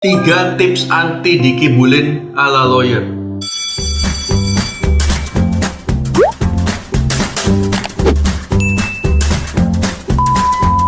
3 tips anti dikibulin ala lawyer.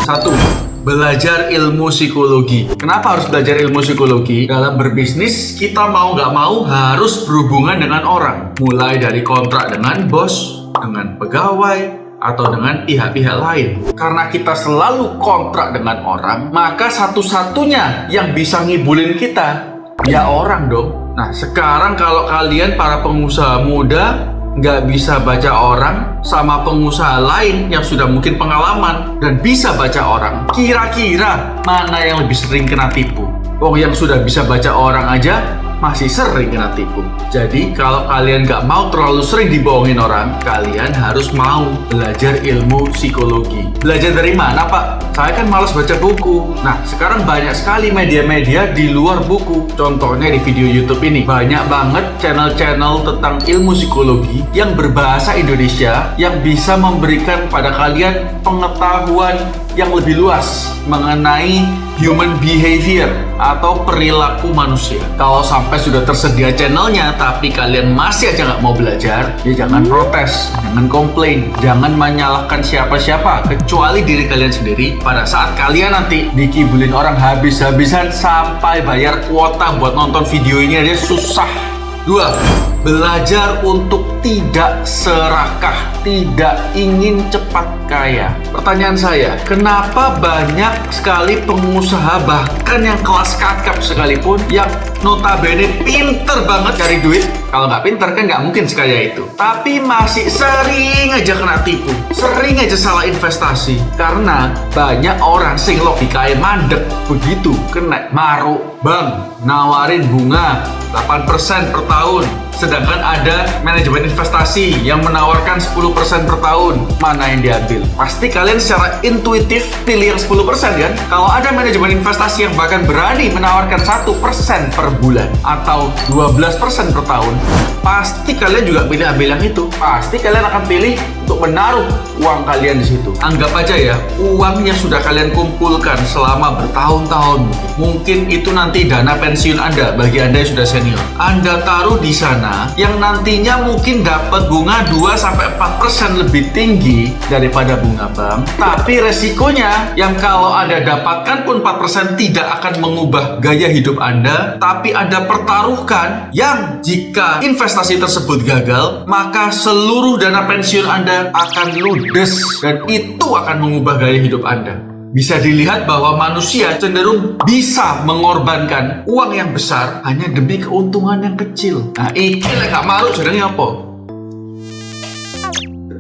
Satu, belajar ilmu psikologi. Kenapa harus belajar ilmu psikologi? Dalam berbisnis, kita mau nggak mau harus berhubungan dengan orang. Mulai dari kontrak dengan bos, dengan pegawai, atau dengan pihak-pihak lain. Karena kita selalu kontrak dengan orang, maka satu-satunya yang bisa ngibulin kita, ya orang dong. Nah, sekarang kalau kalian para pengusaha muda nggak bisa baca orang sama pengusaha lain yang sudah mungkin pengalaman dan bisa baca orang, kira-kira mana yang lebih sering kena tipu? Wong yang sudah bisa baca orang aja masih sering kena tipu. Jadi kalau kalian nggak mau terlalu sering dibohongin orang, kalian harus mau belajar ilmu psikologi. Belajar dari mana, Pak? Saya kan malas baca buku. Nah, sekarang banyak sekali media-media di luar buku. Contohnya di video YouTube ini, banyak banget channel-channel tentang ilmu psikologi yang berbahasa Indonesia yang bisa memberikan pada kalian pengetahuan yang lebih luas mengenai human behavior atau perilaku manusia. Kalau sampai sudah tersedia channelnya tapi kalian masih aja nggak mau belajar, ya jangan protes, jangan komplain, jangan menyalahkan siapa-siapa kecuali diri kalian sendiri. Pada saat kalian nanti dikibulin orang habis-habisan sampai bayar kuota buat nonton video ini aja susah. 2. Belajar untuk tidak serakah, tidak ingin cepat kaya. Pertanyaan saya, kenapa banyak sekali pengusaha bahkan yang kelas kakap sekalipun yang notabene pinter banget cari duit? Kalau nggak pinter kan nggak mungkin sekaya itu. Tapi masih sering aja kena tipu, sering aja salah investasi. Karena banyak orang sing logikae mandek, begitu kena maruk bank nawarin bunga 8% per tahun. Sedangkan ada manajemen investasi yang menawarkan 10% per tahun. Mana yang diambil? Pasti kalian secara intuitif pilih yang 10% kan? Kalau ada manajemen investasi yang bahkan berani menawarkan 1% per bulan atau 12% per tahun, pasti kalian juga pilih ambil yang itu. Pasti kalian akan pilih untuk menaruh uang kalian di situ. Anggap aja ya, uang yang sudah kalian kumpulkan selama bertahun-tahun. Mungkin itu nanti dana pensiun Anda bagi Anda yang sudah senior. Anda taruh di sana yang nantinya mungkin dapat bunga 2-4% lebih tinggi daripada bunga bank. Tapi resikonya yang kalau Anda dapatkan pun 4% tidak akan mengubah gaya hidup Anda, tapi Anda pertaruhkan yang jika investasi tersebut gagal, maka seluruh dana pensiun Anda akan ludes dan itu akan mengubah gaya hidup Anda. Bisa dilihat bahwa manusia cenderung bisa mengorbankan uang yang besar hanya demi keuntungan yang kecil. Nah, ini gak malu jadinya apa?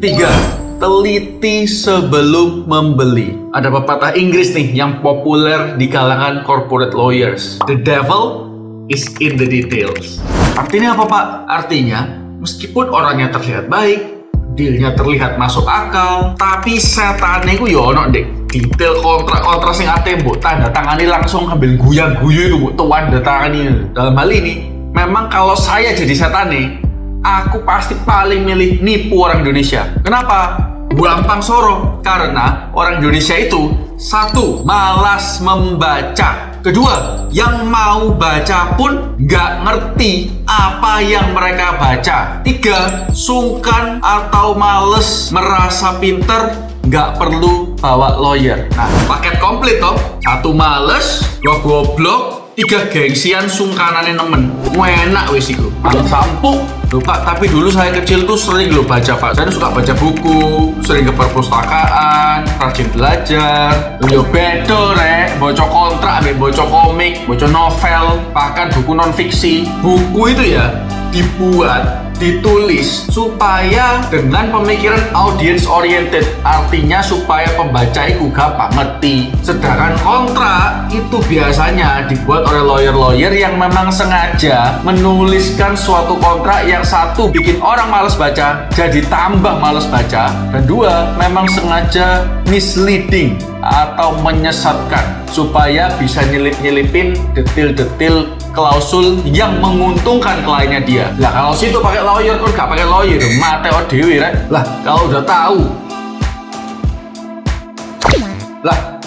3. Teliti sebelum membeli. Ada pepatah Inggris nih yang populer di kalangan corporate lawyers. The devil is in the details. Artinya apa, Pak? Artinya, meskipun orangnya terlihat baik, dealnya terlihat masuk akal, tapi setannya itu ya ono dek. Detail kontrak-kontrak sing ate mbok tanda tangani langsung ambil guyang-guyu itu mbok tanda tangani. Dalam hal ini, memang kalau saya jadi setane, aku pasti paling milih nipu orang Indonesia. Kenapa? Gampang soro. Karena orang Indonesia itu, 1. Malas membaca. Kedua, yang mau baca pun nggak ngerti apa yang mereka baca. 3. Sungkan atau males merasa pinter, nggak perlu bawa lawyer. Nah, paket komplit toh. 1 males, 2 goblok, 3 gengsian sungkanane nemen. Enak wis iku. Malah sampuk. Loh Pak, tapi dulu saya kecil tuh sering loh baca Pak. Saya suka baca buku, sering ke perpustakaan, rajin belajar. Yo bedo rek, baca kontrak, baca komik, baca novel, bahkan buku non fiksi. Buku itu ya dibuat, ditulis supaya dengan pemikiran audience oriented, artinya supaya pembaca itu gampang ngerti. Sedangkan kontrak itu biasanya dibuat oleh lawyer-lawyer yang memang sengaja menuliskan suatu kontrak yang 1 bikin orang malas baca, jadi tambah malas baca, dan 2 memang sengaja misleading atau menyesatkan supaya bisa nyelip-nyelipin detil-detil klausul yang menguntungkan kliennya dia. Lah kalau situ pakai lawyer kok gak pakai lawyer, mate dewe rek. Lah kalau udah tahu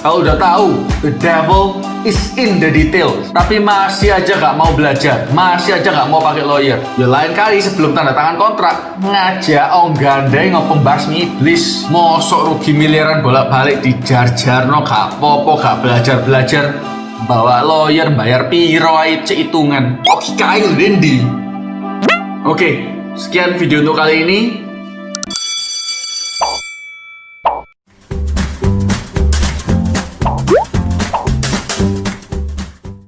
Kalau udah tahu, the devil is in the detail, tapi masih aja gak mau belajar, masih aja gak mau pakai lawyer. Ya lain kali sebelum tanda tangan kontrak, ngajak gandeng pembasmi iblis. Mosok rugi miliaran bolak-balik dijar-jarno gak popo, gak belajar-belajar. Bawa lawyer, bayar piro aja hitungan. Oke, kail Dendi. Oke, sekian video untuk kali ini.